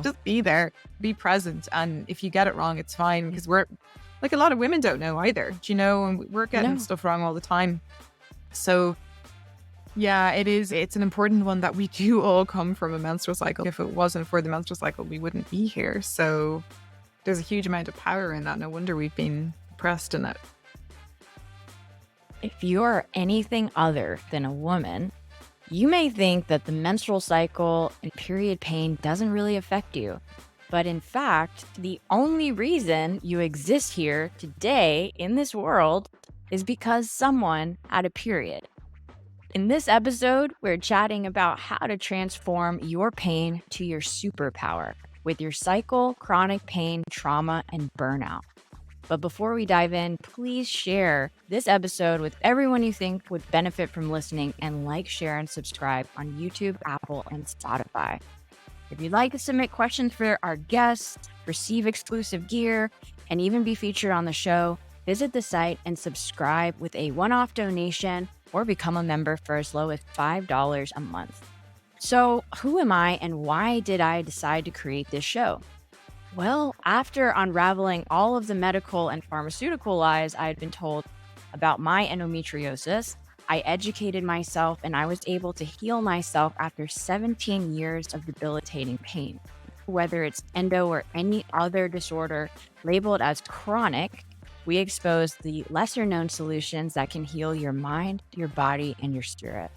just be there, be present. And if you get it wrong, it's fine, because we're like, a lot of women don't know either, and we're getting stuff wrong all the time. So yeah, it's an important one that we do all come from a menstrual cycle. If it wasn't for the menstrual cycle, we wouldn't be here. So there's a huge amount of power in that. No wonder we've been oppressed in it. If you're anything other than a woman, you may think that the menstrual cycle and period pain doesn't really affect you. But in fact, the only reason you exist here today in this world is because someone had a period. In this episode, we're chatting about how to transform your pain to your superpower with your cycle, chronic pain, trauma, and burnout. But before we dive in, please share this episode with everyone you think would benefit from listening, and like, share, and subscribe on YouTube, Apple, and Spotify. If you'd like to submit questions for our guests, receive exclusive gear, and even be featured on the show, visit the site and subscribe with a one-off donation or become a member for as low as $5 a month. So, who am I and why did I decide to create this show? Well, after unraveling all of the medical and pharmaceutical lies I had been told about my endometriosis, I educated myself and I was able to heal myself after 17 years of debilitating pain. Whether it's endo or any other disorder labeled as chronic, we expose the lesser known solutions that can heal your mind, your body, and your spirit.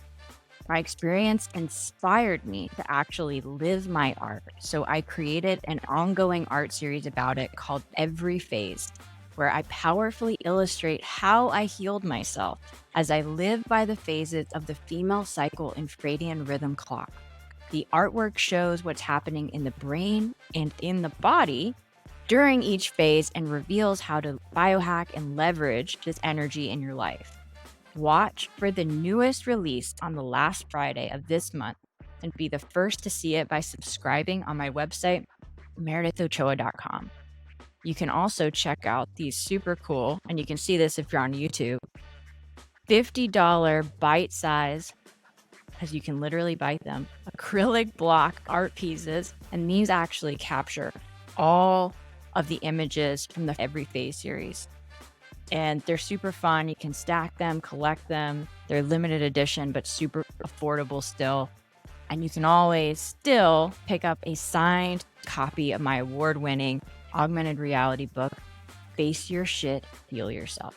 My experience inspired me to actually live my art, so I created an ongoing art series about it called Every Phase, where I powerfully illustrate how I healed myself as I live by the phases of the female cycle infradian rhythm clock. The artwork shows what's happening in the brain and in the body during each phase and reveals how to biohack and leverage this energy in your life. Watch for the newest release on the last Friday of this month and be the first to see it by subscribing on my website, meredithochoa.com. You can also check out these super cool, and you can see this if you're on YouTube, $50 bite size, because you can literally bite them, acrylic block art pieces. And these actually capture all of the images from the Every Phase series. And they're super fun. You can stack them, collect them. They're limited edition, but super affordable still. And you can always still pick up a signed copy of my award-winning augmented reality book, Face Your Shit, Heal Yourself.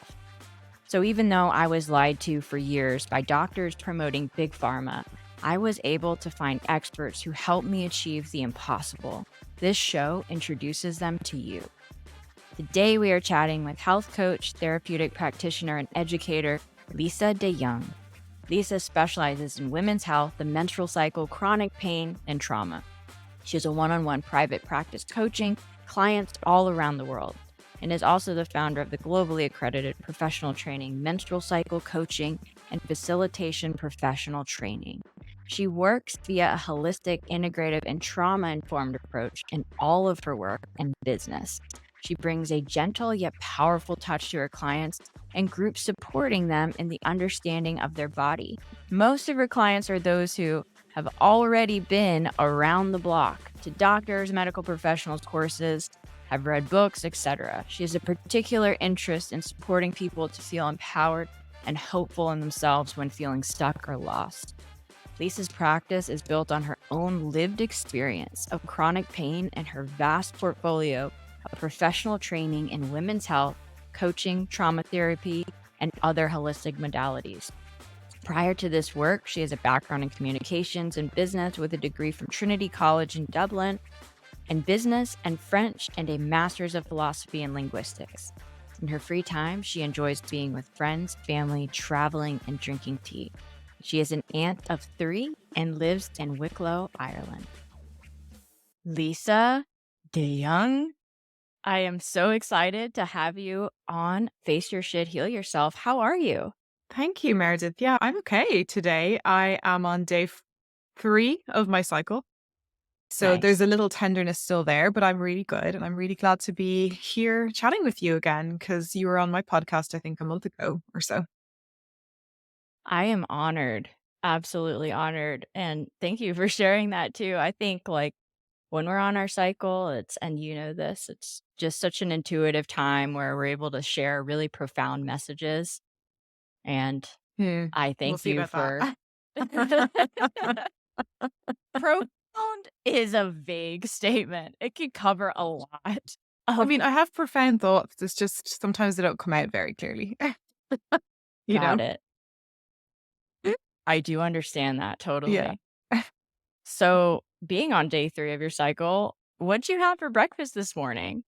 So even though I was lied to for years by doctors promoting big pharma, I was able to find experts who helped me achieve the impossible. This show introduces them to you. Today we are chatting with health coach, therapeutic practitioner, and educator, Lisa DeYoung. Lisa specializes in women's health, the menstrual cycle, chronic pain, and trauma. She has a one-on-one private practice coaching clients all around the world, and is also the founder of the globally accredited professional training, menstrual cycle coaching, and facilitation professional training. She works via a holistic, integrative, and trauma-informed approach in all of her work and business. She brings a gentle yet powerful touch to her clients and groups supporting them in the understanding of their body. Most of her clients are those who have already been around the block to doctors, medical professionals, courses, have read books, etc. She has a particular interest in supporting people to feel empowered and hopeful in themselves when feeling stuck or lost. Lisa's practice is built on her own lived experience of chronic pain and her vast portfolio of professional training in women's health, coaching, trauma therapy, and other holistic modalities. Prior to this work, she has a background in communications and business with a degree from Trinity College in Dublin in business and French, and a master's of philosophy and linguistics. In her free time, she enjoys being with friends, family, traveling, and drinking tea. She is an aunt of 3 and lives in Wicklow, Ireland. Lisa DeYoung, I am so excited to have you on Face Your Shit, Heal Yourself. How are you? Thank you, Meredith. Yeah, I'm okay today. I am on day 3 of my cycle. So Nice. there's a little tenderness still there, but I'm really good. And I'm really glad to be here chatting with you again, because you were on my podcast, I think, a month ago or so. I am honored, absolutely honored. And thank you for sharing that too. I think when we're on our cycle, and you know this, it's just such an intuitive time where we're able to share really profound messages. And Hmm. I We'll thank see you about for that. profound is a vague statement. It can cover a lot. I Um, mean, I have profound thoughts. It's just sometimes they don't come out very clearly, you got know? it. I do understand that Yeah. totally. So, being on day 3 of your cycle, what'd you have for breakfast this morning?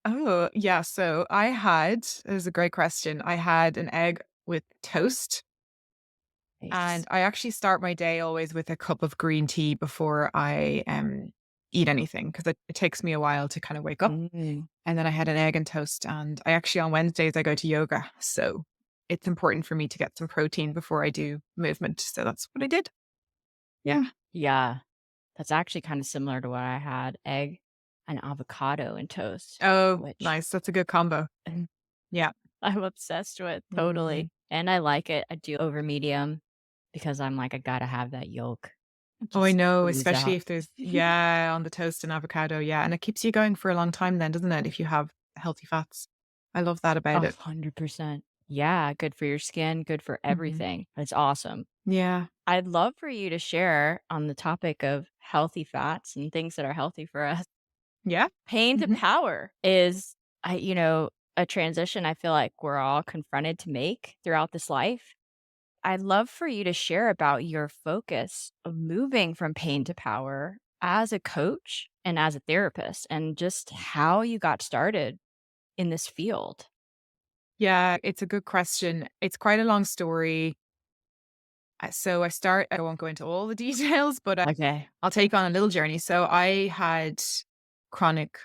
Oh, yeah. So I had, it was a great question. I had an egg with toast. And Nice. I actually start my day always with a cup of green tea before I eat anything because it takes me a while to kind of wake up. Mm. And then I had an egg and toast. And I actually, on Wednesdays, I go to yoga. So it's important for me to get some protein before I do movement. So that's what I did. Yeah. Yeah, that's actually kinda similar to what I had, egg and avocado and toast, Oh, which nice. That's a good combo. Yeah. I'm obsessed with, Mhm. totally, and I like it. I do over medium because I'm like, "I gotta have that yolk." Oh, I Just know, ooze especially out. if there's, yeah, on the toast and avocado. Yeah. And it keeps you going for a long time then, doesn't it? If you have healthy fats. I love that about it. 100%. Yeah, good for your skin, good for Mhm. everything. It's awesome. Yeah. I'd love for you to share on the topic of healthy fats and things that are healthy for us. Yeah. Pain to Mhm. power is, a transition I feel like we're all confronted to make throughout this life. I'd love for you to share about your focus of moving from pain to power as a coach and as a therapist, and just how you got started in this field. Yeah, it's a good question. It's quite a long story. I won't go into all the details, but Okay. I'll take on a little journey. So I had chronic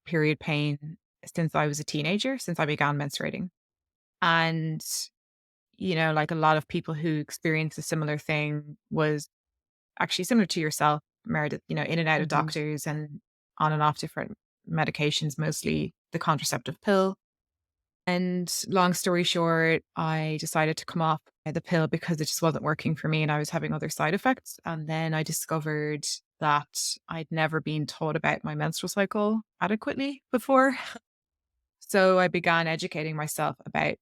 period pain since I was a teenager, since I began menstruating. And, like a lot of people who experienced a similar thing was actually similar to yourself, Meredith, in and out of Mhm. doctors and on and off different medications, mostly the contraceptive pill. And long story short, I decided to come off the pill because it just wasn't working for me and I was having other side effects. And then I discovered that I'd never been taught about my menstrual cycle adequately before. So I began educating myself about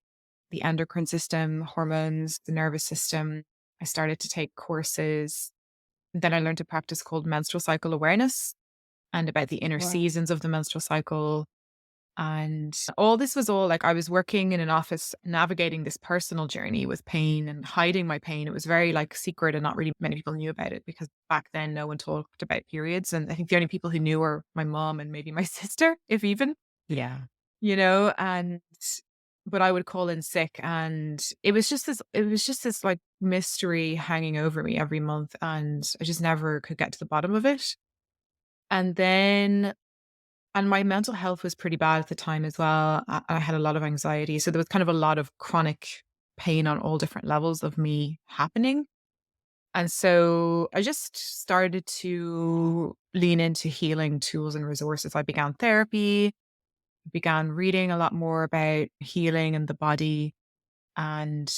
the endocrine system, hormones, the nervous system. I started to take courses. Then I learned a practice called menstrual cycle awareness and about the inner Wow. seasons of the menstrual cycle. And all this was all like I was working in an office navigating this personal journey with pain and hiding my pain. It was very like secret and not really many people knew about it because back then no one talked about periods. And I think the only people who knew were my mom and maybe my sister, if even, Yeah. and but I would call in sick and it was just this like mystery hanging over me every month and I just never could get to the bottom of it. And then and my mental health was pretty bad at the time as well. I had a lot of anxiety. So there was kind of a lot of chronic pain on all different levels of me happening. And so I just started to lean into healing tools and resources. I began therapy, began reading a lot more about healing and the body. And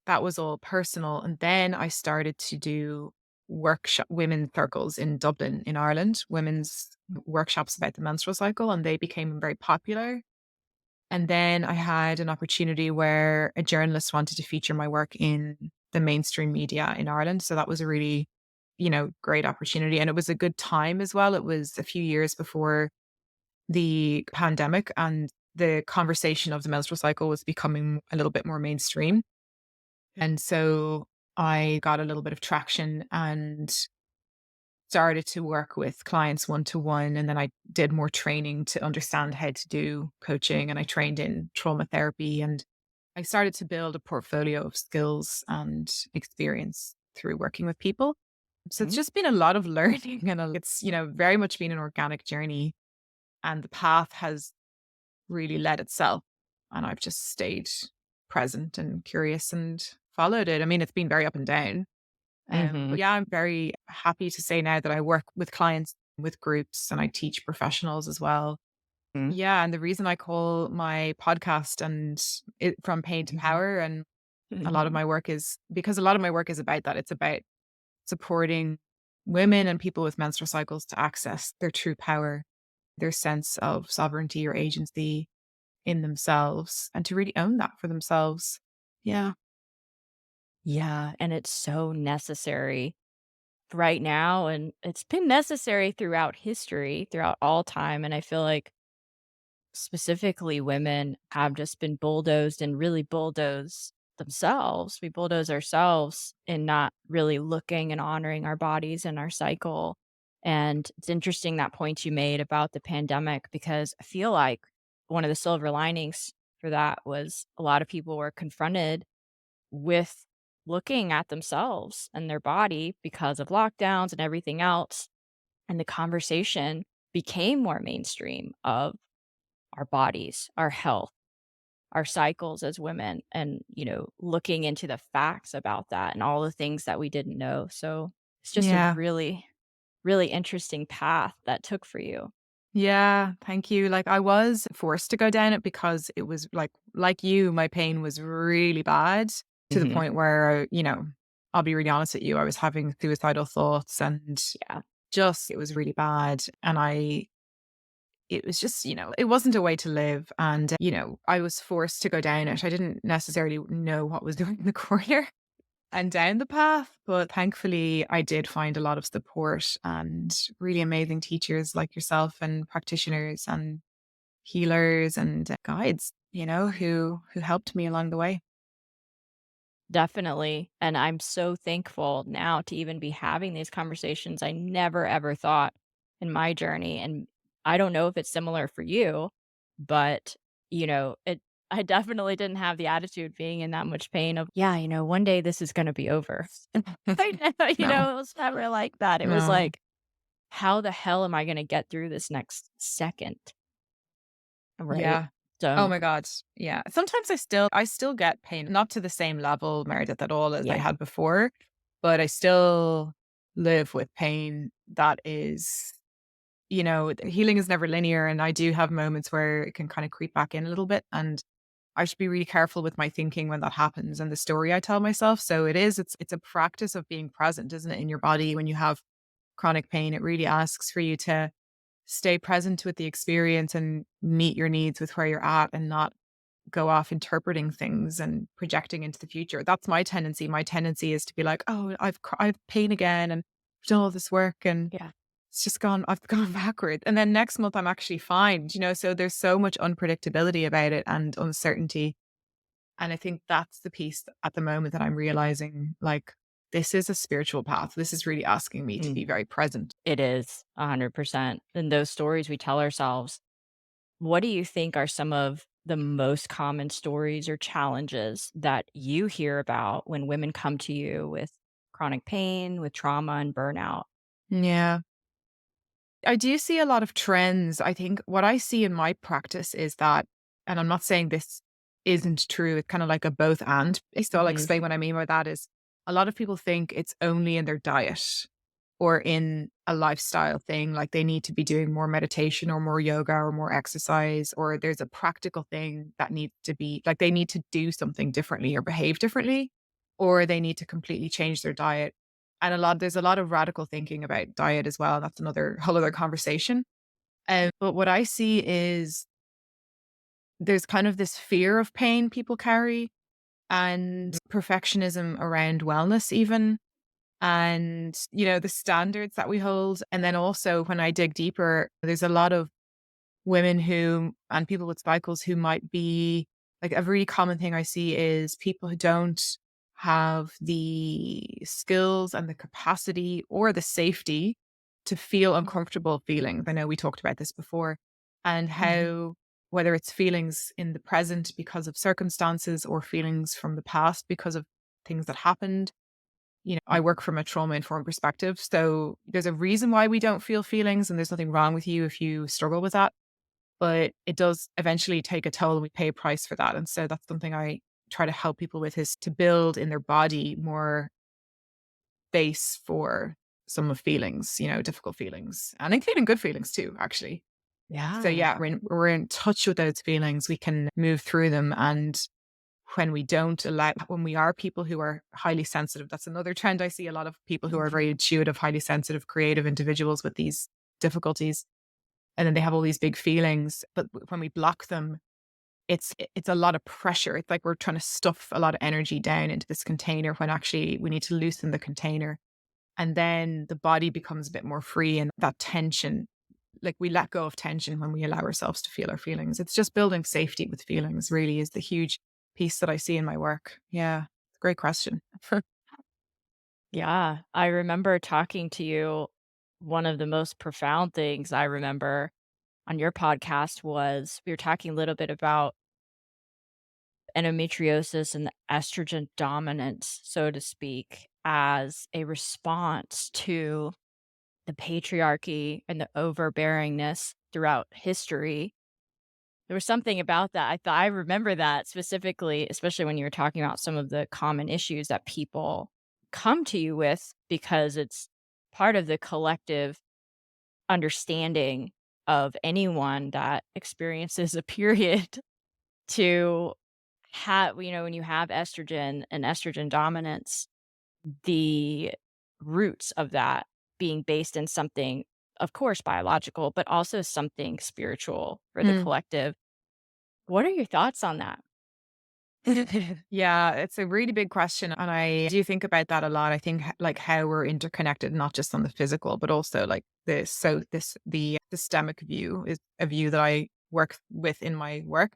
that was all personal. And then I started to do workshop women's circles in Dublin, in Ireland, women's workshops about the menstrual cycle, and they became very popular. And then I had an opportunity where a journalist wanted to feature my work in the mainstream media in Ireland. So that was a really, great opportunity. And it was a good time as well. It was a few years before the pandemic and the conversation of the menstrual cycle was becoming a little bit more mainstream. And so I got a little bit of traction and started to work with clients one to one. And then I did more training to understand how to do coaching. And I trained in trauma therapy. And I started to build a portfolio of skills and experience through working with people. So it's Mhm. just been a lot of learning and it's, very much been an organic journey. And the path has really led itself. And I've just stayed present and curious and followed it. I mean, it's been very up and down. But Mhm. yeah, I'm very happy to say now that I work with clients, with groups, and I teach professionals as well. Mhm. Yeah. And the reason I call my podcast and it from pain to power, and a lot of Mhm. my work is because a lot of my work is about that. It's about supporting. women and people with menstrual cycles to access their true power, their sense of sovereignty or agency in themselves, and to really own that for themselves. Yeah. Yeah, and it's so necessary right now, and it's been necessary throughout history, throughout all time, and I feel like specifically women have just been bulldozed and really bulldoze themselves. We bulldoze ourselves in not really looking and honoring our bodies and our cycle. And it's interesting that point you made about the pandemic because I feel like one of the silver linings for that was a lot of people were confronted with looking at themselves and their body because of lockdowns and everything else. And the conversation became more mainstream of our bodies, our health, our cycles as women, and, looking into the facts about that and all the things that we didn't know. So it's just a Yeah. really, really interesting path that took for you. Yeah, thank you. Like I was forced to go down it because it was like you, my pain was really bad to the Mhm. point where, I'll be really honest with you, I was having suicidal thoughts and Yeah. just it was really bad. And it was just, it wasn't a way to live. And, I was forced to go down it. I didn't necessarily know what was doing the corner and down the path. But thankfully, I did find a lot of support and really amazing teachers like yourself and practitioners and healers and guides, who helped me along the way. Definitely, and I'm so thankful now to even be having these conversations. I never ever thought in my journey, and I don't know if it's similar for you, but, it I definitely didn't have the attitude being in that much pain of, "Yeah, one day this is gonna be over." I know, No, it was never like that. It was no. like, "How the hell am I gonna get through this next second?" Right? Yeah. Oh So, my God. Yeah. Sometimes I still get pain, not to the same level, Meredith, at all as I yeah. had before, but I still live with pain that is, healing is never linear. And I do have moments where it can kind of creep back in a little bit. And I should be really careful with my thinking when that happens and the story I tell myself. So it's a practice of being present, isn't it, in your body when you have chronic pain. It really asks for you to stay present with the experience and meet your needs with where you're at and not go off interpreting things and projecting into the future. That's my tendency. My tendency is to be like, "Oh, I've pain again and I've done all this work and Yeah. it's just gone I've gone backwards." And then next month I'm actually fine, so there's so much unpredictability about it and uncertainty. And I think that's the piece at the moment that I'm realizing, like, this is a spiritual path. This is really asking me to Mm. be very present. It is 100%. And those stories we tell ourselves, what do you think are some of the most common stories or challenges that you hear about when women come to you with chronic pain, with trauma and burnout? Yeah. I do see a lot of trends. I think what I see in my practice is that, and I'm not saying this isn't true, it's kind of like a both and. So I'll Mhm. explain what I mean by that is a lot of people think it's only in their diet or in a lifestyle thing, like they need to be doing more meditation or more yoga or more exercise, or there's a practical thing that needs to be like they need to do something differently or behave differently, or they need to completely change their diet. And there's a lot of radical thinking about diet as well. That's another whole other conversation. But what I see is there's kind of this fear of pain people carry and perfectionism around wellness, even and, the standards that we hold. And then also when I dig deeper, there's a lot of women who and people with cycles who might be like a really common thing I see is people who don't have the skills and the capacity or the safety to feel uncomfortable feelings. I know we talked about this before and Mhm. how whether it's feelings in the present because of circumstances or feelings from the past because of things that happened. I work from a trauma informed perspective. So there's a reason why we don't feel feelings, and there's nothing wrong with you if you struggle with that. But it does eventually take a toll and we pay a price for that. And so that's something I try to help people with is to build in their body more space for some of feelings, difficult feelings and including good feelings too, actually. So Yeah. yeah, we're in touch with those feelings. We can move through them and when we don't allow, when we are people who are highly sensitive. That's another trend I see, a lot of people who are very intuitive, highly sensitive, creative individuals with these difficulties. And then they have all these big feelings, but when we block them, it's a lot of pressure. It's like we're trying to stuff a lot of energy down into this container when actually we need to loosen the container. And then the body becomes a bit more free, and that tension, like we let go of tension when we allow ourselves to feel our feelings. It's just building safety with feelings really is the huge piece that I see in my work. Yeah. Great question. Yeah, I remember talking to you. One of the most profound things I remember on your podcast was we were talking a little bit about endometriosis and the estrogen dominance, so to speak, as a response to the patriarchy and the overbearingness throughout history. There was something about that. I remember that specifically, especially when you were talking about some of the common issues that people come to you with because it's part of the collective understanding of anyone that experiences a period to have, when you have estrogen and estrogen dominance, the roots of that being based in something, of course, biological, but also something spiritual for the Mm. collective. What are your thoughts on that? Yeah, it's a really big question. And I do think about that a lot. I think like how we're interconnected, not just on the physical, but also like this. So the systemic view is a view that I work with in my work,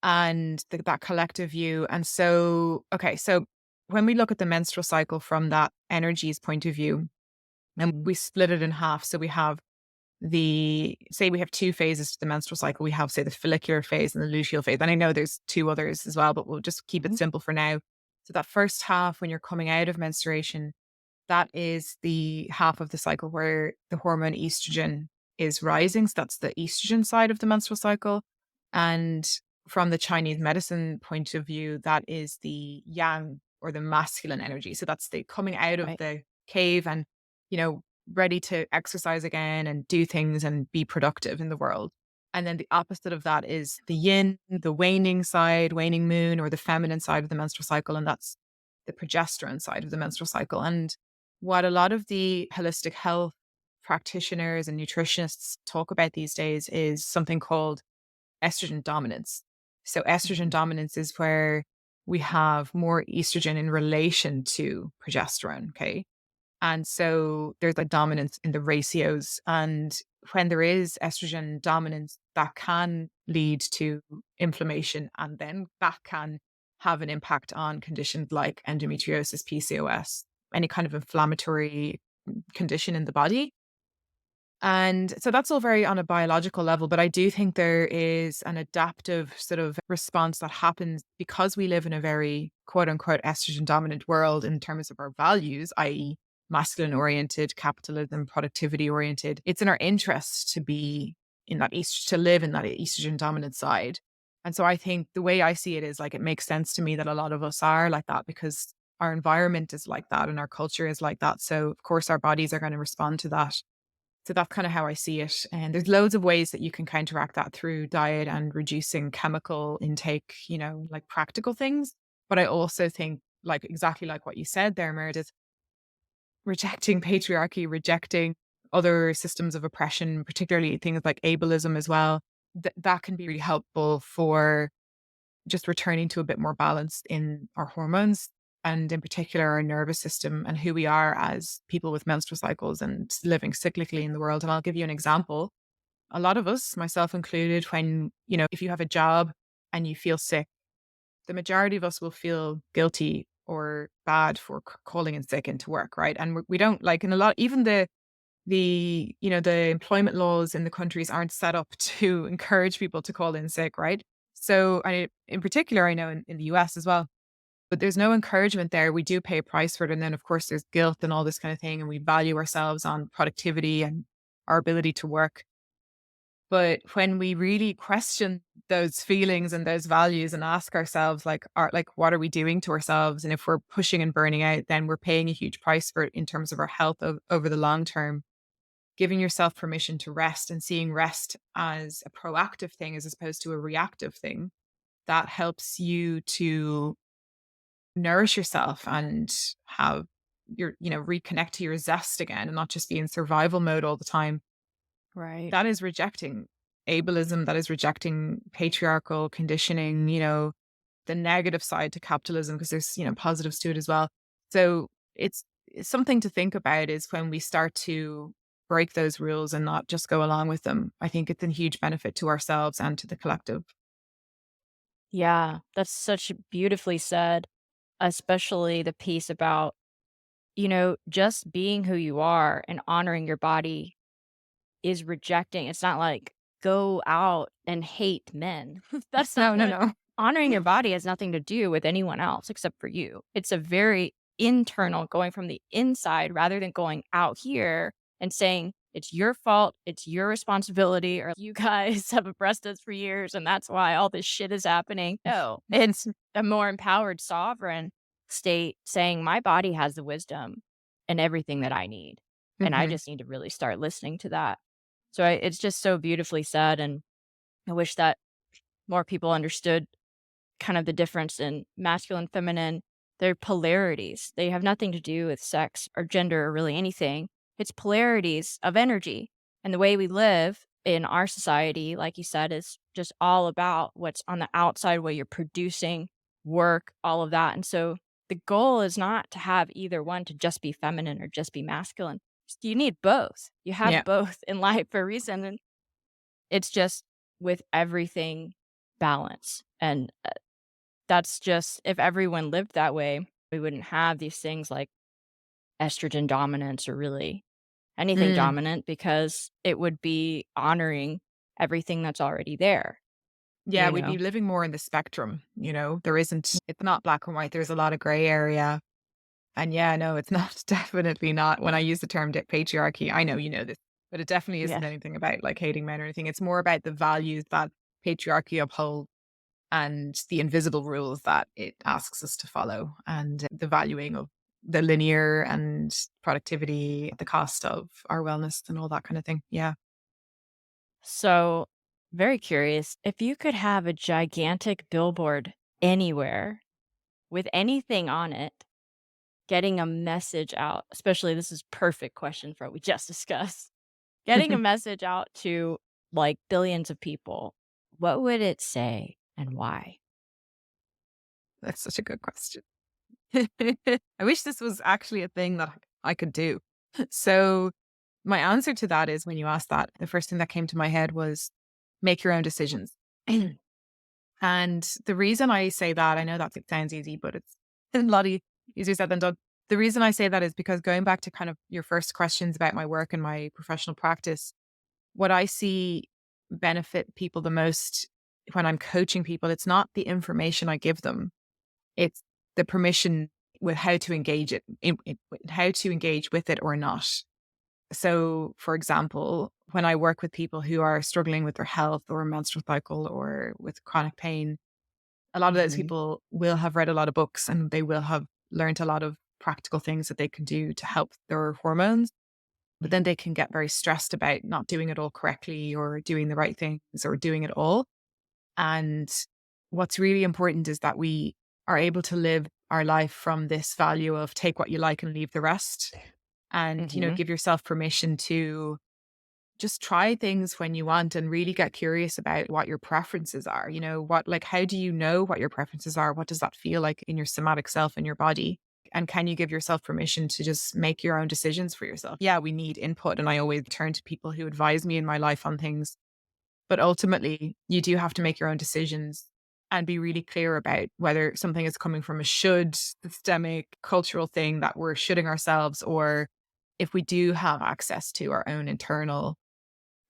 and that collective view. And so, okay, so when we look at the menstrual cycle from that energies point of view, and we split it in half. So we have say we have two phases to the menstrual cycle. We have, say, the follicular phase and the luteal phase. And I know there's two others as well, but we'll just keep it Mhm. simple for now. So that first half, when you're coming out of menstruation, that is the half of the cycle where the hormone estrogen is rising. So that's the estrogen side of the menstrual cycle. And from the Chinese medicine point of view, that is the yang or the masculine energy. So that's the coming out of Right. the cave and, you know, ready to exercise again and do things and be productive in the world. And then the opposite of that is the yin, the waning side, waning moon, or the feminine side of the menstrual cycle. And that's the progesterone side of the menstrual cycle. And what a lot of the holistic health practitioners and nutritionists talk about these days is something called estrogen dominance. So, estrogen Mhm. dominance is where we have more estrogen in relation to progesterone. Okay. And so there's a dominance in the ratios. And when there is estrogen dominance, that can lead to inflammation. And then that can have an impact on conditions like endometriosis, PCOS, any kind of inflammatory condition in the body. And so that's all very on a biological level, but I do think there is an adaptive sort of response that happens because we live in a very quote unquote estrogen dominant world in terms of our values, i.e., masculine oriented, capitalism, productivity oriented. It's in our interest to be in that to live in that estrogen dominant side. And so I think the way I see it is like it makes sense to me that a lot of us are like that because our environment is like that and our culture is like that. So of course our bodies are going to respond to that. So that's kind of how I see it. And there's loads of ways that you can counteract that through diet and reducing chemical intake, like practical things. But I also think, like exactly like what you said there, Meredith, rejecting patriarchy, rejecting other systems of oppression, particularly things like ableism as well, that can be really helpful for just returning to a bit more balance in our hormones and in particular our nervous system and who we are as people with menstrual cycles and living cyclically in the world. And I'll give you an example. A lot of us, myself included, when, if you have a job and you feel sick, the majority of us will feel guilty or bad for calling in sick into work, right? And we don't like in a lot, even the employment laws in the countries aren't set up to encourage people to call in sick, right? So, in particular, I know in the US as well, but there's no encouragement there. We do pay a price for it. And then, of course, there's guilt and all this kind of thing. And we value ourselves on productivity and our ability to work. But when we really question those feelings and those values and ask ourselves, what are we doing to ourselves? And if we're pushing and burning out, then we're paying a huge price for it in terms of our health over the long term. Giving yourself permission to rest and seeing rest as a proactive thing as opposed to a reactive thing, that helps you to nourish yourself and have your, reconnect to your zest again and not just be in survival mode all the time. Right. That is rejecting ableism, that is rejecting patriarchal conditioning, the negative side to capitalism, because there's, positives to it as well. So it's something to think about is when we start to break those rules and not just go along with them. I think it's a huge benefit to ourselves and to the collective. Yeah, that's such beautifully said, especially the piece about, just being who you are and honoring your body is rejecting. It's not like go out and hate men. That's not No, no, what no. honoring your body has nothing to do with anyone else except for you. It's a very internal going from the inside rather than going out here and saying it's your fault, it's your responsibility, or you guys have oppressed us for years and that's why all this shit is happening. No, it's a more empowered sovereign state saying my body has the wisdom and everything that I need. And I Hmm. just need to really start listening to that. So it's just so beautifully said, and I wish that more people understood kind of the difference in masculine, feminine. They're polarities. They have nothing to do with sex or gender or really anything. It's polarities of energy. And the way we live in our society, like you said, is just all about what's on the outside, what you're producing, work, all of that. And so the goal is not to have either one to just be feminine or just be masculine. You need both. You have Yeah. both in life for a reason. And it's just with everything balance. And that's just if everyone lived that way, we wouldn't have these things like estrogen dominance or really anything Mm. dominant because it would be honoring everything that's already there, Yeah, you we'd be know? living more in the spectrum, there isn't, it's not black and white. There's a lot of gray area. And yeah, no, it's not, definitely not. When I use the term patriarchy, I know you know this, but it definitely isn't Yeah. anything about like hating men or anything. It's more about the values that patriarchy upholds and the invisible rules that it asks us to follow and the valuing of the linear and productivity at the cost of our wellness and all that kind of thing. Yeah. So, very curious, if you could have a gigantic billboard anywhere with anything on it, getting a message out, especially this is perfect question for what we just discussed. Getting a message out to, like, billions of people, what would it say and why? That's such a good question. I wish this was actually a thing that I could do. So, my answer to that is when you asked that, the first thing that came to my head was make your own decisions. And the reason I say that, I know that it sounds easy, but it's a lot easier said than done. The reason I say that is because going back to kind of your first questions about my work and my professional practice, what I see benefit people the most when I'm coaching people, it's not the information I give them, it's the permission with how to engage how to engage with it or not. So, for example, when I work with people who are struggling with their health or menstrual cycle or with chronic pain, a lot of those Mhm. people will have read a lot of books and they will have learned a lot of practical things that they can do to help their hormones. But then they can get very stressed about not doing it all correctly or doing the right things or doing it all. And what's really important is that we are able to live our life from this value of take what you like and leave the rest. And, Mhm. give yourself permission to just try things when you want and really get curious about what your preferences are. How do you know what your preferences are? What does that feel like in your somatic self in your body? And can you give yourself permission to just make your own decisions for yourself? Yeah, we need input. And I always turn to people who advise me in my life on things. But ultimately, you do have to make your own decisions and be really clear about whether something is coming from a should systemic cultural thing that we're shoulding ourselves, or if we do have access to our own internal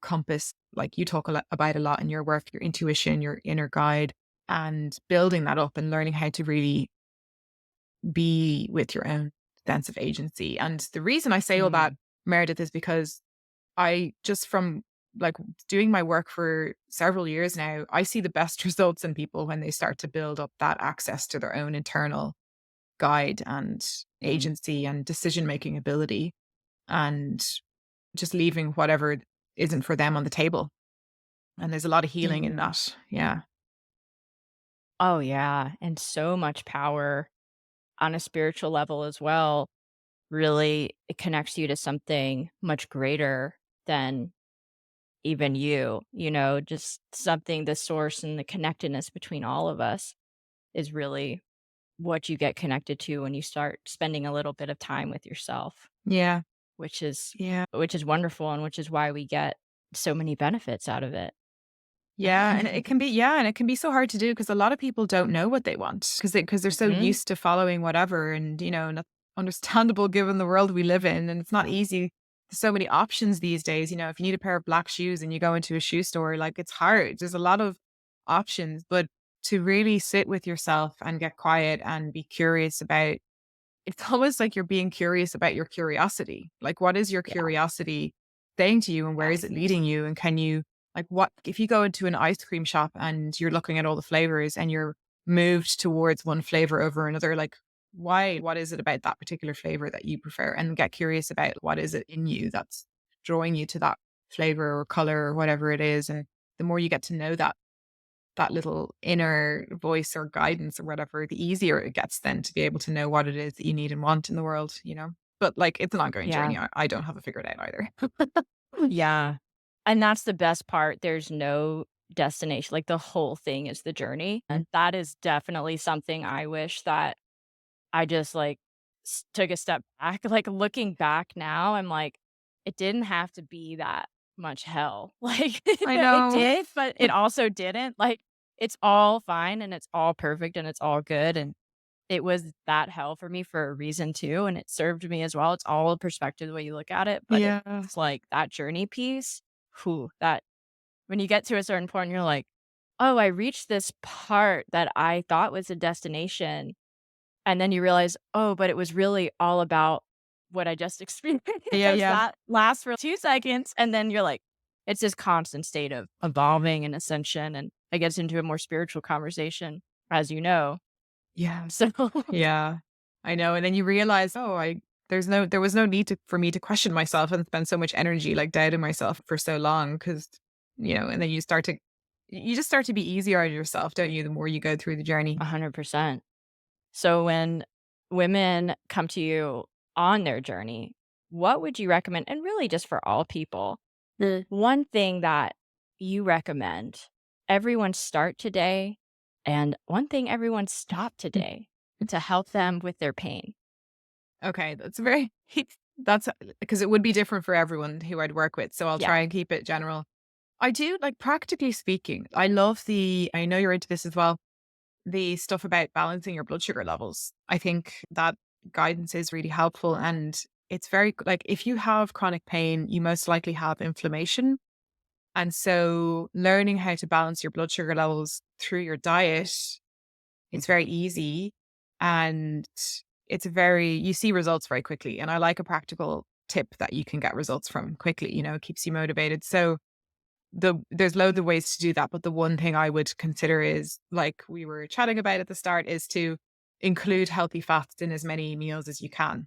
compass, like you talk about a lot in your work, your intuition, your inner guide, and building that up and learning how to really be with your own sense of agency. And the reason I say all that, Mm. Meredith, is because I just from like doing my work for several years now, I see the best results in people when they start to build up that access to their own internal guide and Mhm. agency and decision making ability and just leaving whatever isn't for them on the table. And there's a lot of healing in Mm. that. Yeah. Oh, yeah. And so much power on a spiritual level as well. Really, it connects you to something much greater than even just something, the source and the connectedness between all of us is really what you get connected to when you start spending a little bit of time with yourself, Yeah. which is Yeah. which is wonderful and which is why we get so many benefits out of it. Yeah, and it can be yeah, and it can be so hard to do because a lot of people don't know what they want because they're so Mhm. used to following whatever and, that's understandable given the world we live in, and it's not easy. There's so many options these days, if you need a pair of black shoes and you go into a shoe store, like, it's hard. There's a lot of options, but to really sit with yourself and get quiet and be curious about it's almost like you're being curious about your curiosity. Like, what is your Yeah. curiosity saying to you and where is it Yes. leading you? And can you, like, what if you go into an ice cream shop and you're looking at all the flavors and you're moved towards one flavor over another? Like, why? What is it about that particular flavor that you prefer? And get curious about what is it in you that's drawing you to that flavor or color or whatever it is. And the more you get to know that little inner voice or guidance or whatever, the easier it gets then to be able to know what it is that you need and want in the world. But like it's an ongoing Yeah. journey. I don't have it figured out either. Yeah. And that's the best part. There's no destination. Like the whole thing is the journey. Mm. And that is definitely something I wish that I just like took a step back. Like looking back now, I'm like, it didn't have to be that much hell. Like I it know. did, but it also didn't. Like it's all fine and it's all perfect and it's all good. And it was that hell for me for a reason too. And it served me as well. It's all a perspective the way you look at it. But Yeah. it's like that journey piece, whew, that when you get to a certain point, you're like, oh, I reached this part that I thought was a destination and then you realize, "Oh, but it was really all about what I just experienced." Yeah, yeah. That lasts for 2 seconds, and then you're like it's this constant state of evolving and ascension, and it gets into a more spiritual conversation, as you know. Yeah. So Yeah. I know. And then you realize, oh, there was no need for me to question myself and spend so much energy like doubting myself for so long because, and then you just start to be easier on yourself, don't you, the more you go through the journey. 100%. So when women come to you on their journey, what would you recommend? And really just for all people, one thing that you recommend everyone start today and one thing everyone stop today to help them with their pain. Okay, that's very that's because it would be different for everyone who I'd work with, so I'll Yeah. try and keep it general. I do like practically speaking, I love I know you're into this as well, the stuff about balancing your blood sugar levels. I think that guidance is really helpful and it's very like if you have chronic pain, you most likely have inflammation. And so learning how to balance your blood sugar levels through your diet, it's very easy and you see results very quickly. And I like a practical tip that you can get results from quickly, it keeps you motivated. So there's loads of ways to do that. But the one thing I would consider is like we were chatting about at the start is to include healthy fats in as many meals as you can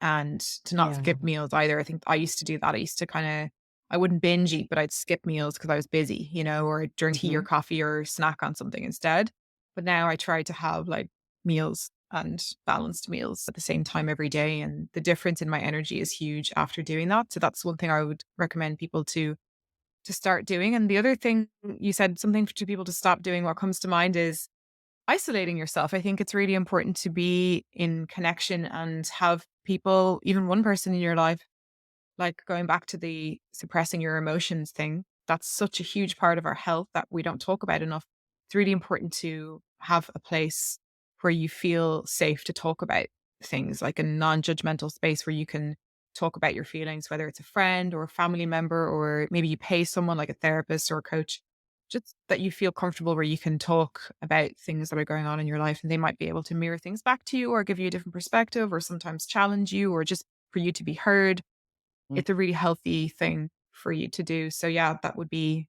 and to not Yeah. skip meals either. I think I used to do that. I used to I wouldn't binge eat, but I'd skip meals because I was busy, or drink tea or Mhm. coffee or snack on something instead. But now I try to have like meals and balanced meals at the same time every day. And the difference in my energy is huge after doing that. So that's one thing I would recommend people to start doing. And the other thing you said something to people to stop doing, what comes to mind is isolating yourself. I think it's really important to be in connection and have people, even one person in your life, like going back to the suppressing your emotions thing. That's such a huge part of our health that we don't talk about enough. It's really important to have a place where you feel safe to talk about things, like a non-judgmental space where you can talk about your feelings, whether it's a friend or a family member, or maybe you pay someone like a therapist or a coach, just that you feel comfortable where you can talk about things that are going on in your life and they might be able to mirror things back to you or give you a different perspective or sometimes challenge you or just for you to be heard. Mm. It's a really healthy thing for you to do. So yeah, that would be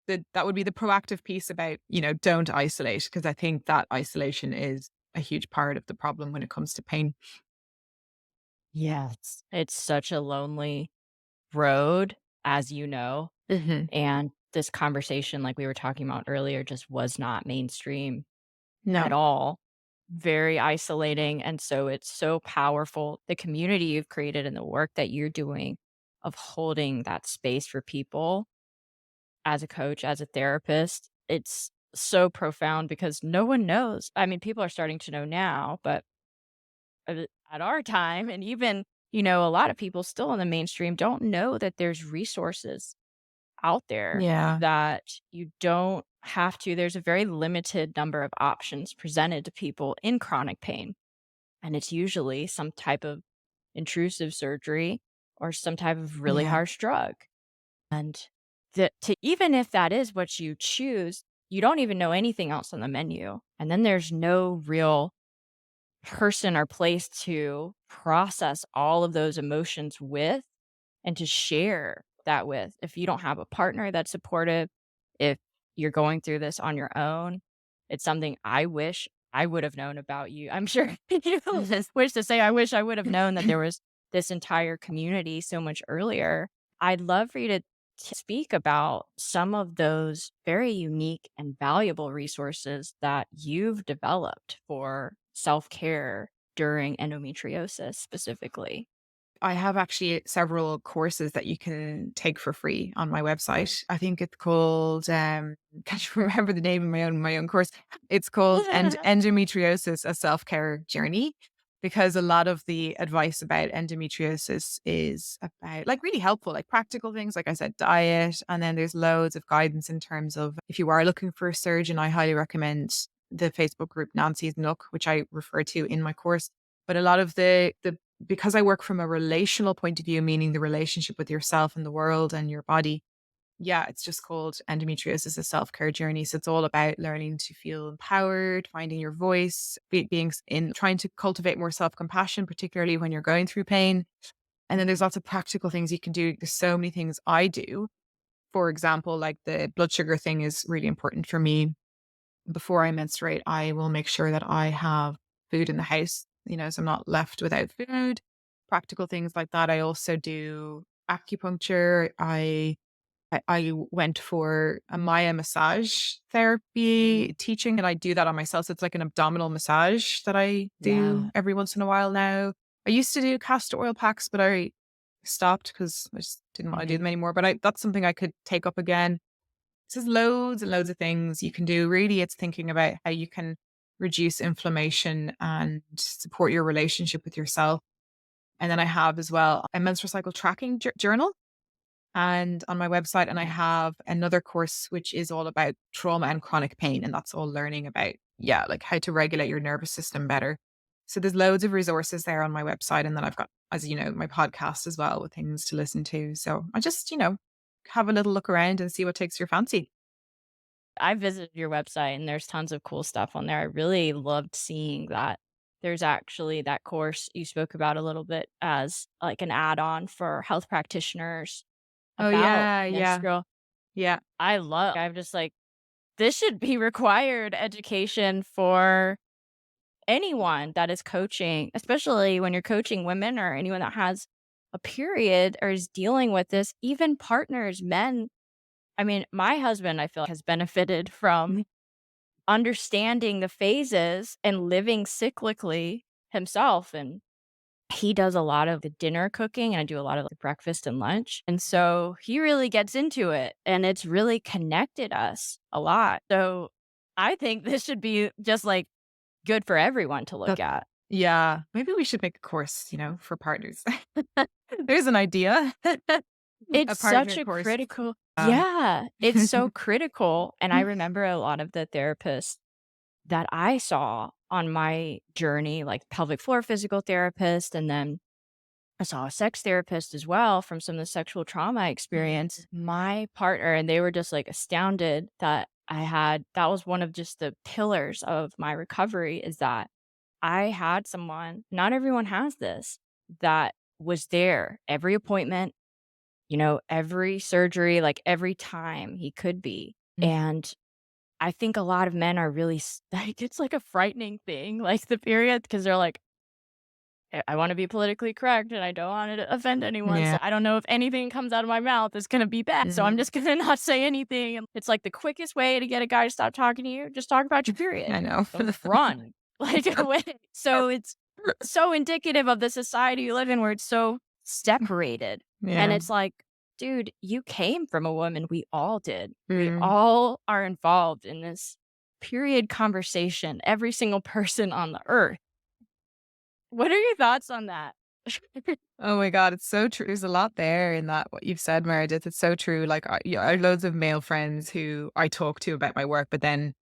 the proactive piece about, don't isolate because I think that isolation is a huge part of the problem when it comes to pain. Yes. It's such a lonely road, as you know. Mhm. And this conversation, like we were talking about earlier, just was not mainstream at No. all. Very isolating. And so it's so powerful. The community you've created and the work that you're doing of holding that space for people as a coach, as a therapist, it's so profound because no one knows. I mean, people are starting to know now, but at our time, and even, a lot of people still in the mainstream don't know that there's resources out there Yeah. that you don't have to. There's a very limited number of options presented to people in chronic pain. And it's usually some type of intrusive surgery or some type of really Yeah. harsh drug. And even if that is what you choose, you don't even know anything else on the menu. And then there's no real person or place to process all of those emotions with and to share that with. If you don't have a partner that's supportive, if you're going through this on your own, it's something I wish I would have known about you. I'm sure you wish to say, I wish I would have known that there was this entire community so much earlier. I'd love for you to speak about some of those very unique and valuable resources that you've developed for self care during endometriosis specifically. I have actually several courses that you can take for free on my website. I think it's called can't remember the name of my own course. It's called Endometriosis: A Self-Care Journey, because a lot of the advice about endometriosis is about like really helpful, like practical things, like I said, diet, and then there's loads of guidance in terms of if you are looking for a surgeon, I highly recommend the Facebook group Nancy's Nook, which I refer to in my course. But a lot of the because I work from a relational point of view, meaning the relationship with yourself and the world and your body. Yeah, it's just called Endometriosis: A Self-Care Journey. So it's all about learning to feel empowered, finding your voice, being in trying to cultivate more self-compassion, particularly when you're going through pain. And then there's lots of practical things you can do. There's so many things I do. For example, like the blood sugar thing is really important for me. Before I menstruate, I will make sure that I have food in the house, so I'm not left without food. Practical things like that. I also do acupuncture. I went for a Maya massage therapy teaching, and I do that on myself. So it's like an abdominal massage that I do Yeah. every once in a while now. I used to do castor oil packs, but I stopped because I just didn't want to do Mhm. them anymore. But that's something I could take up again. So there's loads and loads of things you can do. Really, it's thinking about how you can reduce inflammation and support your relationship with yourself. And then I have as well a menstrual cycle tracking journal and on my website. And I have another course which is all about trauma and chronic pain. And that's all learning about, yeah, like how to regulate your nervous system better. So there's loads of resources there on my website. And then I've got, as you know, my podcast as well with things to listen to. So I just, have a little look around and see what takes your fancy. I visited your website and there's tons of cool stuff on there. I really loved seeing that. There's actually that course you spoke about a little bit as like an add-on for health practitioners Oh, about yeah, yeah, menstrual. yeah. I'm just like, this should be required education for anyone that is coaching, especially when you're coaching women or anyone that has a period or is dealing with this, even partners, men. I mean, my husband, I feel like, has benefited from Mhm. understanding the phases and living cyclically himself. And he does a lot of the dinner cooking, and I do a lot of the breakfast and lunch. And so he really gets into it, and it's really connected us a lot. So I think this should be just like good for everyone to look That at. yeah, maybe we should make a course, for partners. There's an idea. It's A such partner a course. critical, Uh, yeah, it's so critical. And I remember a lot of the therapists that I saw on my journey, like pelvic floor physical therapist, and then I saw a sex therapist as well from some of the sexual trauma I experienced. My partner, and they were just like astounded that that was one of just the pillars of my recovery is that I had someone, not everyone has this, that was there every appointment, every surgery, like every time he could be. And I think a lot of men are really like, it's like a frightening thing, like the period, because they're like, I want to be politically correct and I don't want to offend anyone. Yeah. So I don't know if anything comes out of my mouth is going to be bad. So I'm Mhm. just going to not say anything. And it's like the quickest way to get a guy to stop talking to you. Just talk about your period. I know. Don't run. Like, so it's so indicative of the society you live in where it's so separated. And Yeah. it's like, dude, you came from a woman. We all did. We Mm. all are involved in this period conversation. Every single person on the earth. What are your thoughts on that? Oh my God, it's so true. There's a lot there in that what you've said, Meredith. It's so true. Like, I have loads of male friends who I talk to about my work, but then,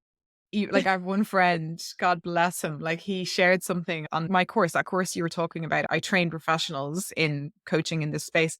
like, I have one friend, God bless him, like, he shared something on my course, that course you were talking about. I train professionals in coaching in this space.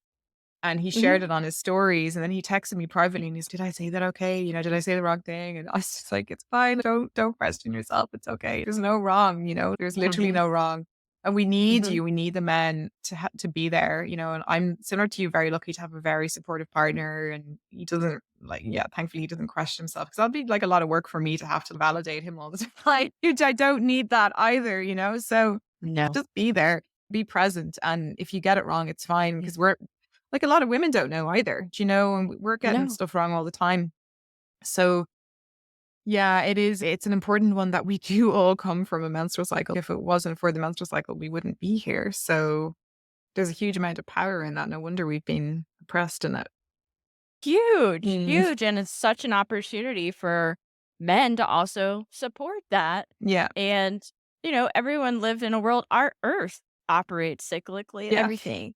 And he Mhm. shared it on his stories, and then he texted me privately and he's, "Did I say that okay? You know, did I say the wrong thing?" And I was just like, "It's fine. Don't question yourself. It's okay. There's no wrong, you know, there's literally Mhm. no wrong." And we need Mhm. you. We need the men to be there, you know, and I'm similar to you, very lucky to have a very supportive partner, and he doesn't like, yeah, thankfully he doesn't question himself, because that'd be like a lot of work for me to have to validate him all the time. Like, which I don't need that either, you know? So No. just be there, be present. And if you get it wrong, it's fine, because we're like, a lot of women don't know either, do you know? And we're getting No. stuff wrong all the time. So yeah, it's an important one that we do all come from a menstrual cycle. If it wasn't for the menstrual cycle, we wouldn't be here. So there's a huge amount of power in that. No wonder we've been oppressed in it. Huge, Mm. huge, and it's such an opportunity for men to also support that, Yeah. and, everyone lived in a world our Earth operates cyclically, Yeah. everything.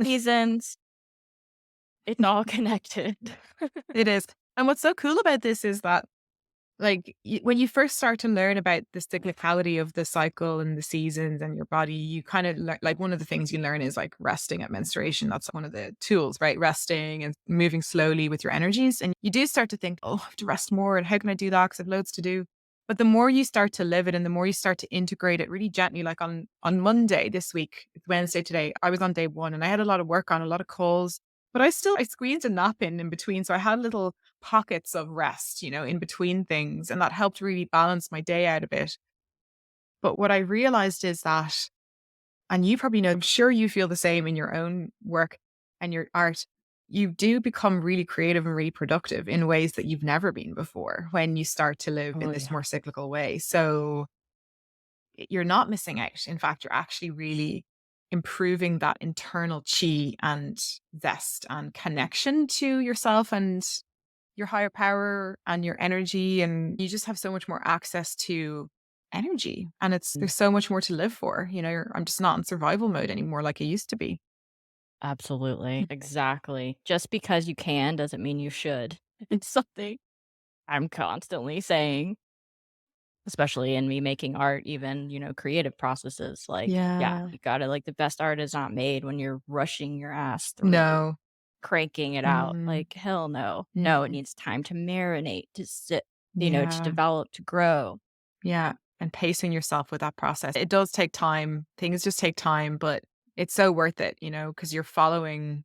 Seasons, it's all connected. It is. And what's so cool about this is that, like, when you first start to learn about the cyclicality of the cycle and the seasons and your body, you kind of like, one of the things you learn is like resting at menstruation. That's one of the tools, right? Resting and moving slowly with your energies. And you do start to think, oh, I have to rest more. And how can I do that? Because I've loads to do. But the more you start to live it and the more you start to integrate it really gently, like on Monday this week, it's Wednesday today, I was on day one and I had a lot of work on, a lot of calls, but I squeezed a nap in between. So I had little pockets of rest, you know, in between things. And that helped really balance my day out a bit. But what I realized is that, and you probably know, I'm sure you feel the same in your own work and your art, you do become really creative and really productive in ways that you've never been before when you start to live in Oh, this yeah. more cyclical way. So you're not missing out. In fact, you're actually really improving that internal chi and zest and connection to yourself and your higher power and your energy, and you just have so much more access to energy, and Mm, there's so much more to live for, you know. I'm just not in survival mode anymore like I used to be. absolutely, exactly. Just because you can doesn't mean you should. It's something I'm constantly saying. Especially in me making art, even, creative processes, like, yeah, Yeah. you gotta like, the best art is not made when you're rushing your ass through, No. cranking it out, Mhm. like, hell no. No, it Mhm. needs time to marinate, to sit, to Yeah. develop, to grow. Yeah, and pacing yourself with that process. It does take time. Things just take time, but it's so worth it, you know, because you're following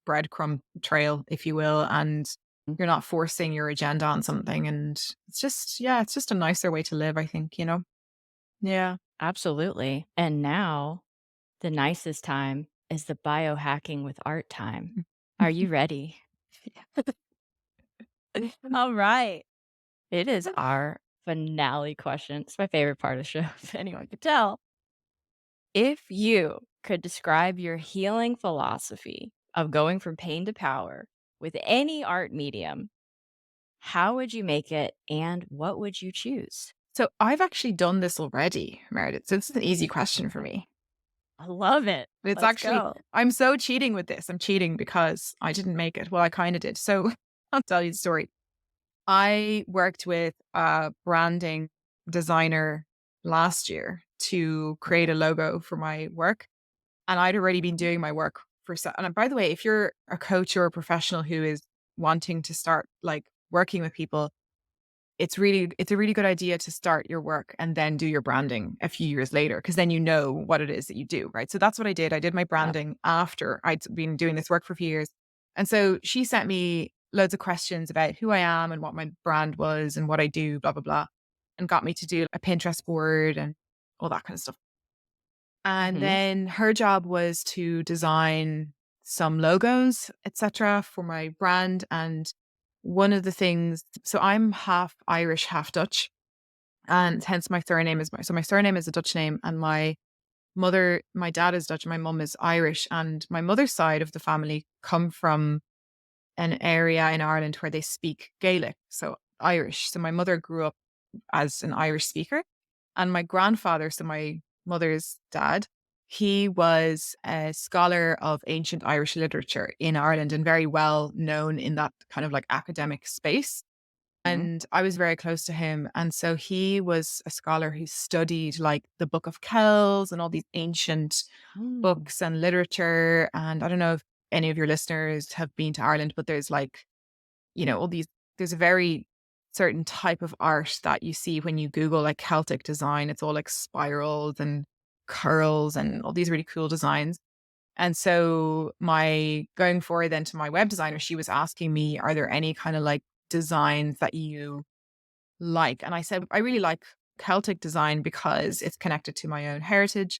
breadcrumb trail, if you will, and Mm, you're not forcing your agenda on something. And it's just, yeah, it's just a nicer way to live, I think, you know? Yeah. absolutely, and now, the nicest time is the biohacking with art time. Are you ready? Alright. It is our finale question. It's my favorite part of the show, if anyone could tell. If you could describe your healing philosophy of going from pain to power with any art medium, how would you make it and what would you choose? So I've actually done this already, Meredith. So this is an easy question for me. I love it. But it's Let's actually, go. I'm so cheating with this. I'm cheating because I didn't make it. Well, I kind of did. So I'll tell you the story. I worked with a branding designer last year to create a logo for my work. And I'd already been doing my work for and by the way, if you're a coach or a professional who is wanting to start like working with people, it's a really good idea to start your work and then do your branding a few years later, because then you know what it is that you do, right? So that's what I did. I did my Yep. branding after I'd been doing this work for a few years. And so she sent me loads of questions about who I am and what my brand was and what I do, blah, blah, blah, and got me to do a Pinterest board and all that kind of stuff. And Mhm. then her job was to design some logos, etc., for my brand. And one of the things, so I'm half Irish, half Dutch, and hence my surname is my surname is a Dutch name, and my dad is Dutch, my mum is Irish, and my mother's side of the family come from an area in Ireland where they speak Gaelic, so Irish. So my mother grew up as an Irish speaker. And my grandfather, so my mother's dad, he was a scholar of ancient Irish literature in Ireland and very well known in that kind of like academic space. Mhm. And I was very close to him. And so he was a scholar who studied like the Book of Kells and all these ancient Mm. books and literature. And I don't know if any of your listeners have been to Ireland, but there's like, all these, there's a very certain type of art that you see when you Google like Celtic design. It's all like spirals and curls and all these really cool designs. And so my going forward then to my web designer, she was asking me, are there any kind of like designs that you like? And I said, I really like Celtic design because it's connected to my own heritage.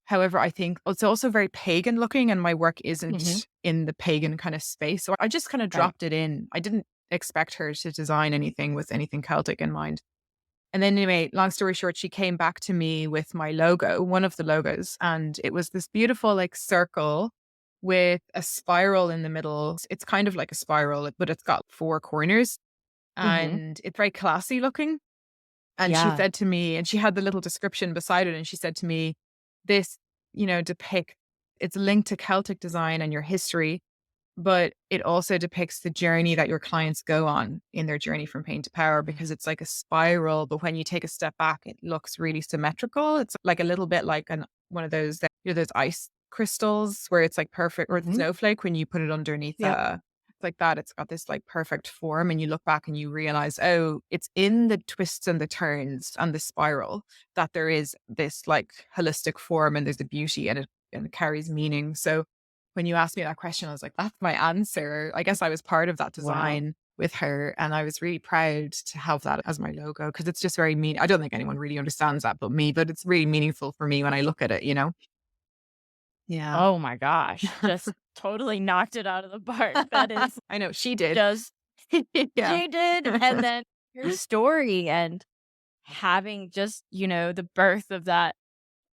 However, I think it's also very pagan looking and my work Mhm. isn't in the pagan kind of space. So I just kind of Right. dropped it in. I didn't expect her to design anything with anything Celtic in mind. And then anyway, long story short, she came back to me with my logo, one of the logos, and it was this beautiful like circle with a spiral in the middle. It's kind of like a spiral, but it's got four corners Mhm. and it's very classy looking. And she Yeah. said to me, and she had the little description beside it, and she said to me, this, depict it's linked to Celtic design and your history, but it also depicts the journey that your clients go on in their journey from pain to power Mm. because it's like a spiral. But when you take a step back, it looks really symmetrical. It's like a little bit like one of those, those ice crystals where it's like perfect, or the Mhm. snowflake when you put it underneath Yep. it's like that. It's got this like perfect form. And you look back and you realize, oh, it's in the twists and the turns and the spiral that there is this like holistic form and there's a beauty and it carries meaning. So when you asked me that question, I was like, that's my answer. I guess I was part of that Wow. design with her. And I was really proud to have that as my logo because it's just very mean. I don't think anyone really understands that but me, but it's really meaningful for me when I look at it. Yeah. Oh my gosh. Just totally knocked it out of the park. That is I know she did. just Yeah. she did. And then your story and having just, the birth of that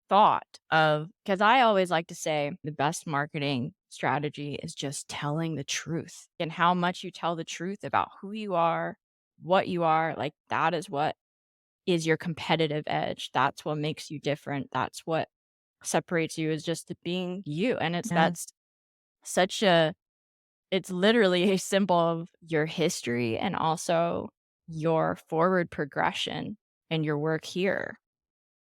thought of, because I always like to say the best marketing strategy is just telling the truth, and how much you tell the truth about who you are, what you are, like that is what is your competitive edge. That's what makes you different. That's what separates you, is just being you. And Yeah. that's such a it's literally a symbol of your history and also your forward progression and your work here.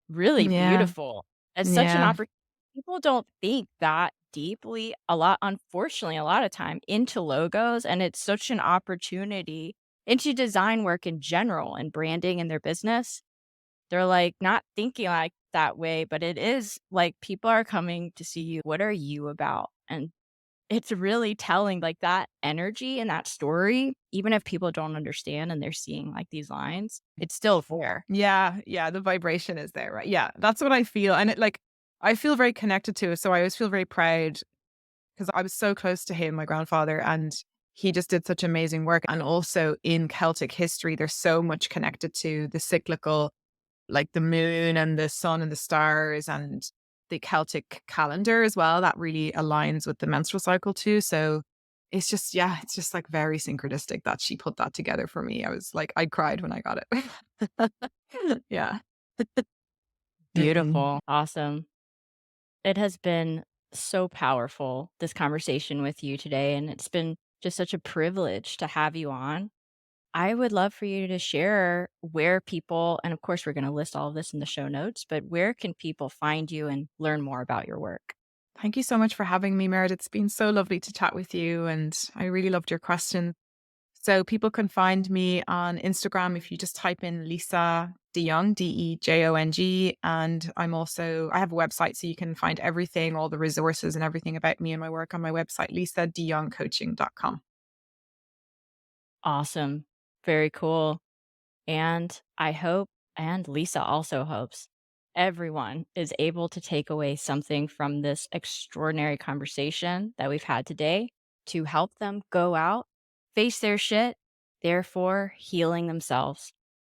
Really Yeah. beautiful. It's such an Yeah. opportunity. People don't think that deeply a lot, unfortunately, a lot of time into logos, and it's such an opportunity into design work in general and branding in their business. They're, like, not thinking like that way, but it is, like, people are coming to see you. What are you about? And it's really telling, like, that energy and that story, even if people don't understand and they're seeing, like, these lines, it's still there. Yeah, yeah, the vibration is there, right? Yeah, that's what I feel, and it like I feel very connected to it, so I always feel very proud because I was so close to him, my grandfather, and he just did such amazing work. And also in Celtic history, there's so much connected to the cyclical, like the moon and the sun and the stars, and the Celtic calendar as well. That really aligns with the menstrual cycle too. So it's just, yeah, it's just like very synchronistic that she put that together for me. I was like, I cried when I got it. Yeah. Mm. Beautiful. Awesome. It has been so powerful, this conversation with you today, and it's been just such a privilege to have you on. I would love for you to share where people, and of course, we're going to list all of this in the show notes, but where can people find you and learn more about your work? Thank you so much for having me, Meredith. It's been so lovely to chat with you, and I really loved your question. So people can find me on Instagram if you just type in Lisa DeJong, DeJong. And I have a website so you can find everything, all the resources and everything about me and my work on my website, lisadeyongcoaching.com. Awesome. Very cool. And I hope, and Lisa also hopes, everyone is able to take away something from this extraordinary conversation that we've had today to help them go out, face their shit, therefore healing themselves.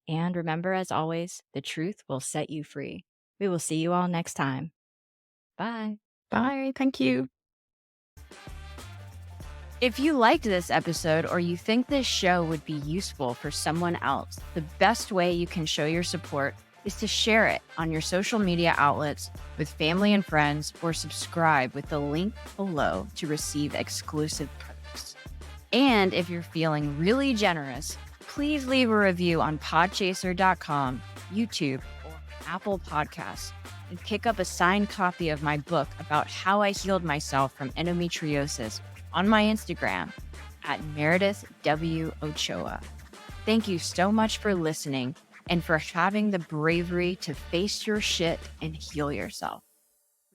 And remember, as always, the truth will set you free. We will see you all next time. Bye. Bye. Thank you. If you liked this episode or you think this show would be useful for someone else, the best way you can show your support is to share it on your social media outlets with family and friends, or subscribe with the link below to receive exclusive perks. And if you're feeling really generous, please leave a review on podchaser.com, YouTube, or Apple Podcasts, and pick up a signed copy of my book about how I healed myself from endometriosis on my Instagram at Meredith W. Ochoa. Thank you so much for listening and for having the bravery to face your shit and heal yourself.